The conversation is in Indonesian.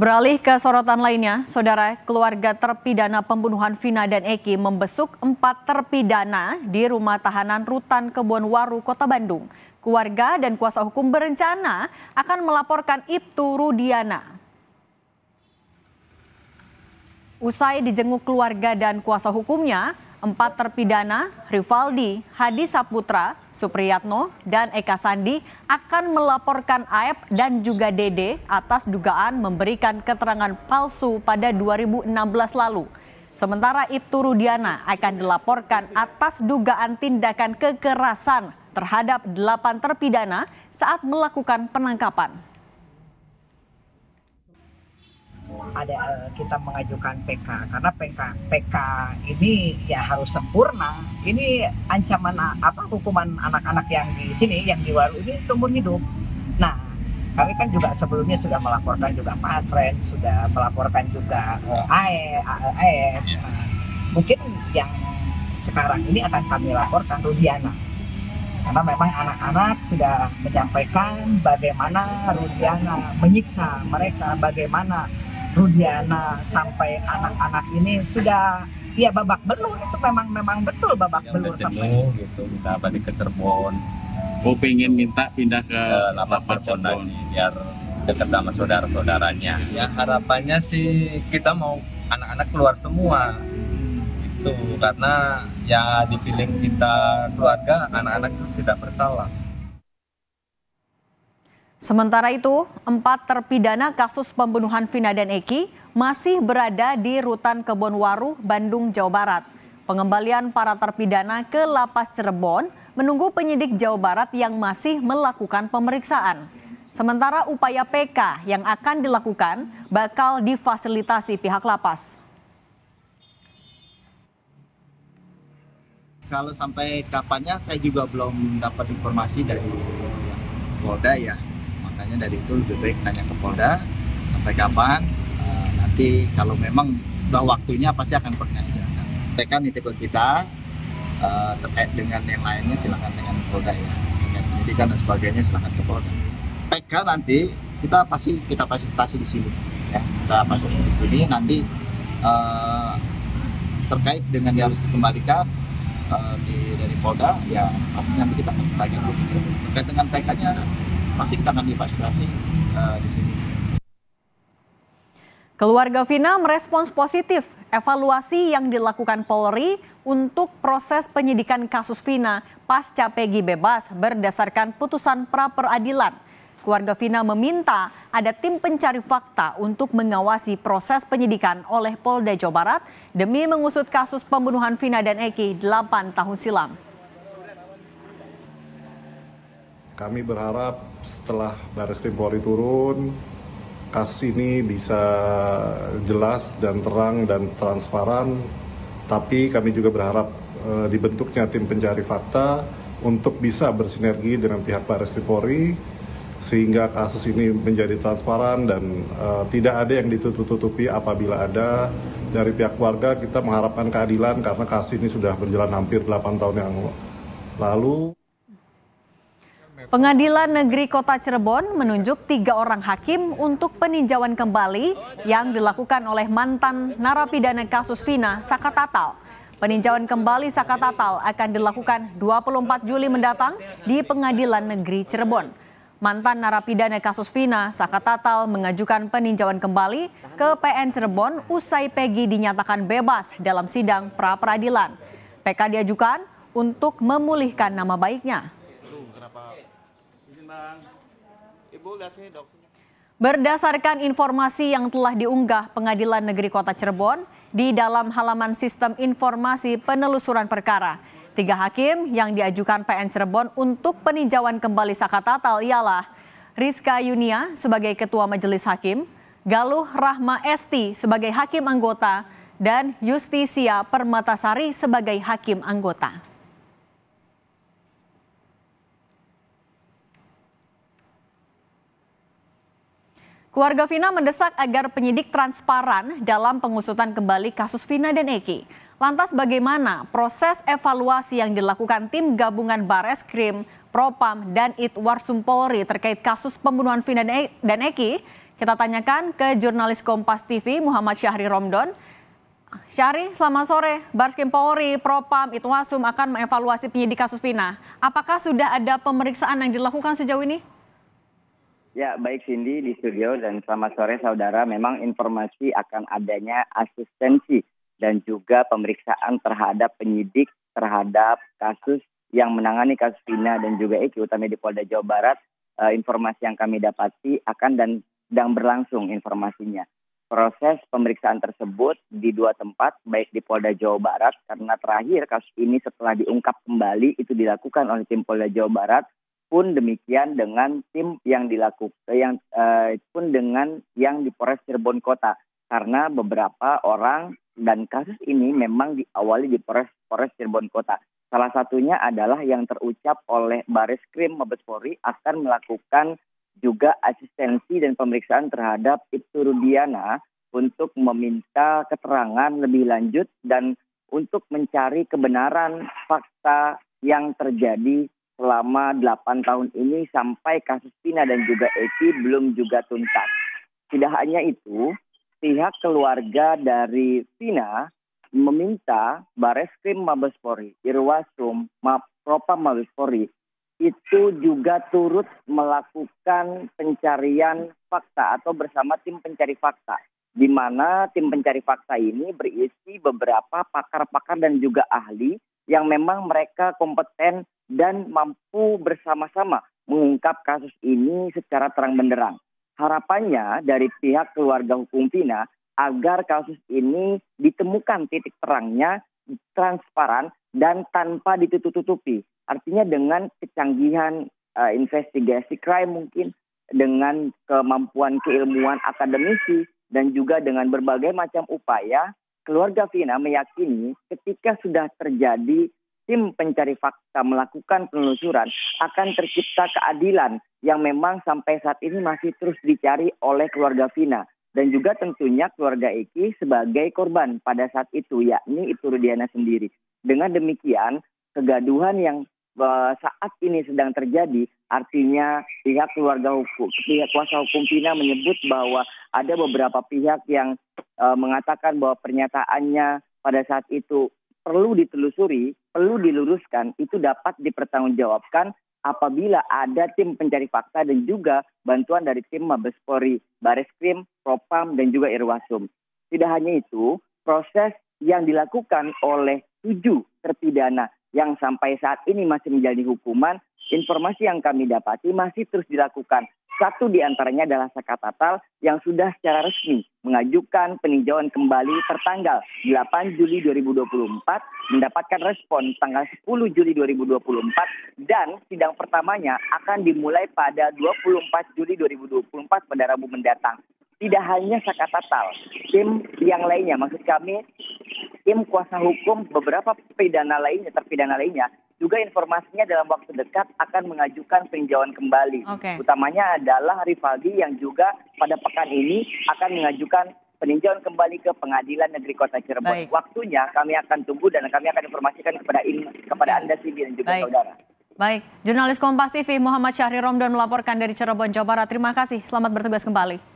Beralih ke sorotan lainnya, saudara, keluarga terpidana pembunuhan Vina dan Eki membesuk 4 terpidana di rumah tahanan Rutan Kebonwaru, Kota Bandung. Keluarga dan kuasa hukum berencana akan melaporkan Ibtu Rudiana. Usai dijenguk keluarga dan kuasa hukumnya, 4 terpidana Rivaldi, Hadi Saputra, Supriyatno, dan Eka Sandi akan melaporkan Aep dan juga Dede atas dugaan memberikan keterangan palsu pada 2016 lalu. Sementara Ibtu Rudiana akan dilaporkan atas dugaan tindakan kekerasan terhadap 8 terpidana saat melakukan penangkapan. Kita mengajukan PK karena PK ini ya harus sempurna. Ini ancaman hukuman anak-anak yang di sini yang di Waru ini seumur hidup. Nah, kami kan juga sebelumnya sudah melaporkan juga Pasren, sudah melaporkan juga AE. Nah, mungkin yang sekarang ini akan kami laporkan Rudiana. Karena memang anak-anak sudah menyampaikan bagaimana Rudiana menyiksa mereka, bagaimana Rudiana sampai anak-anak ini sudah babak belur. Itu memang betul babak belur sampai gitu. Minta balik ke Cirebon. Pengen minta pindah ke lapas Cirebon biar dekat sama saudara-saudaranya. Ya harapannya sih kita mau anak-anak keluar semua. Itu karena ya dipilih kita keluarga, anak-anak itu tidak bersalah. Sementara itu, 4 terpidana kasus pembunuhan Vina dan Eki masih berada di Rutan Kebonwaru, Bandung, Jawa Barat. Pengembalian para terpidana ke Lapas Cirebon menunggu penyidik Jawa Barat yang masih melakukan pemeriksaan. Sementara upaya PK yang akan dilakukan bakal difasilitasi pihak lapas. Kalau sampai kapannya saya juga belum dapat informasi dari Polda ya. Makanya dari itu lebih baik nanya ke Polda sampai kapan. Nanti kalau memang sudah waktunya pasti akan koordinasi dengan kami. Mereka nitip ke kita terkait dengan yang lainnya silakan dengan Polda ya. Dengan penyidikan dan sebagainya silakan ke Polda. PK nanti kita fasilitasi di sini ya. Kita fasilitasi di sini nanti terkait dengan yang harus dikembalikan dari Polda ya pasti nanti kita akan tanya dulu terkait dengan PK-nya pasti kita akan difasilitasi di sini. Keluarga Vina merespons positif evaluasi yang dilakukan Polri untuk proses penyidikan kasus Vina pasca Peggy bebas berdasarkan putusan pra-peradilan. Keluarga Vina meminta ada tim pencari fakta untuk mengawasi proses penyidikan oleh Polda Jawa Barat demi mengusut kasus pembunuhan Vina dan Eki 8 tahun silam. Kami berharap setelah Barreskrim Polri turun, kasus ini bisa jelas dan terang dan transparan. Tapi kami juga berharap dibentuknya tim pencari fakta untuk bisa bersinergi dengan pihak Barreskrim Polri sehingga kasus ini menjadi transparan dan tidak ada yang ditutup-tutupi. Apabila ada dari pihak keluarga, kita mengharapkan keadilan karena kasus ini sudah berjalan hampir 8 tahun yang lalu. Pengadilan Negeri Kota Cirebon menunjuk 3 orang hakim untuk peninjauan kembali yang dilakukan oleh mantan narapidana kasus Vina, Saka Tatal. Peninjauan kembali Saka Tatal akan dilakukan 24 Juli mendatang di Pengadilan Negeri Cirebon. Mantan narapidana kasus Vina, Saka Tatal mengajukan peninjauan kembali ke PN Cirebon usai Peggy dinyatakan bebas dalam sidang pra-peradilan. PK diajukan untuk memulihkan nama baiknya. Berdasarkan informasi yang telah diunggah Pengadilan Negeri Kota Cirebon di dalam halaman sistem informasi penelusuran perkara, 3 hakim yang diajukan PN Cirebon untuk peninjauan kembali Saka Tatal ialah Rizka Yunia sebagai Ketua Majelis Hakim, Galuh Rahma Esti sebagai Hakim Anggota, dan Justisia Permatasari sebagai Hakim Anggota. Keluarga Vina mendesak agar penyidik transparan dalam pengusutan kembali kasus Vina dan Eki. Lantas bagaimana proses evaluasi yang dilakukan tim gabungan Barreskrim, Propam, dan Itwarsum Polri terkait kasus pembunuhan Vina dan Eki? Kita tanyakan ke jurnalis Kompas TV Muhammad Syahri Romdon. Syahri, selamat sore. Bareskrim Polri, Propam, Itwasum akan mengevaluasi penyidik kasus Vina. Apakah sudah ada pemeriksaan yang dilakukan sejauh ini? Ya, baik Cindy di studio dan selamat sore saudara. Memang informasi akan adanya asistensi dan juga pemeriksaan terhadap penyidik terhadap kasus yang menangani kasus Vina dan juga Eki utama di Polda Jawa Barat. Informasi yang kami dapati akan dan sedang berlangsung informasinya. Proses pemeriksaan tersebut di 2 tempat, baik di Polda Jawa Barat, karena terakhir kasus ini setelah diungkap kembali itu dilakukan oleh tim Polda Jawa Barat, pun demikian dengan tim yang dilakukan dengan yang di Polres Cirebon Kota, karena beberapa orang dan kasus ini memang diawali di Polres Cirebon Kota. Salah satunya adalah yang terucap oleh Bareskrim Mabes Polri akan melakukan juga asistensi dan pemeriksaan terhadap Ibtu Rudiana untuk meminta keterangan lebih lanjut dan untuk mencari kebenaran fakta yang terjadi selama 8 tahun ini sampai kasus Vina dan juga Eki belum juga tuntas. Tidak hanya itu, pihak keluarga dari Vina meminta Bareskrim Mabes Polri, Irwasum, Propam Mabes Polri itu juga turut melakukan pencarian fakta atau bersama tim pencari fakta, di mana tim pencari fakta ini berisi beberapa pakar-pakar dan juga ahli yang memang mereka kompeten dan mampu bersama-sama mengungkap kasus ini secara terang benderang. Harapannya dari pihak keluarga hukum Vina agar kasus ini ditemukan titik terangnya, transparan dan tanpa ditutup-tutupi. Artinya dengan kecanggihan investigasi crime mungkin, dengan kemampuan keilmuan akademisi dan juga dengan berbagai macam upaya, keluarga Vina meyakini ketika sudah terjadi tim pencari fakta melakukan penelusuran akan tercipta keadilan yang memang sampai saat ini masih terus dicari oleh keluarga Vina. Dan juga tentunya keluarga Eki sebagai korban pada saat itu, yakni Ibtu Rudiana sendiri. Dengan demikian, kegaduhan yang saat ini sedang terjadi, artinya pihak kuasa hukum Vina menyebut bahwa ada beberapa pihak yang mengatakan bahwa pernyataannya pada saat itu perlu ditelusuri, perlu diluruskan, itu dapat dipertanggungjawabkan apabila ada tim pencari fakta dan juga bantuan dari tim Mabes Polri, Bareskrim, Propam, dan juga Irwasum. Tidak hanya itu, proses yang dilakukan oleh 7 terpidana yang sampai saat ini masih menjalani hukuman, informasi yang kami dapati masih terus dilakukan. 1 diantaranya adalah Sakatatal yang sudah secara resmi mengajukan peninjauan kembali tertanggal 8 Juli 2024, mendapatkan respon tanggal 10 Juli 2024, dan sidang pertamanya akan dimulai pada 24 Juli 2024 pada Rabu mendatang. Tidak hanya Sakatatal, tim yang lainnya, maksud kami tim kuasa hukum beberapa terpidana lainnya, juga informasinya dalam waktu dekat akan mengajukan peninjauan kembali. Utamanya adalah Rivaldi yang juga pada pekan ini akan mengajukan peninjauan kembali ke Pengadilan Negeri Kota Cirebon. Baik. Waktunya kami akan tunggu dan kami akan informasikan kepada Anda Cindy dan juga saudara. Baik, jurnalis Kompas TV Muhammad Syahri Romdon melaporkan dari Cirebon, Jawa Barat. Terima kasih, selamat bertugas kembali.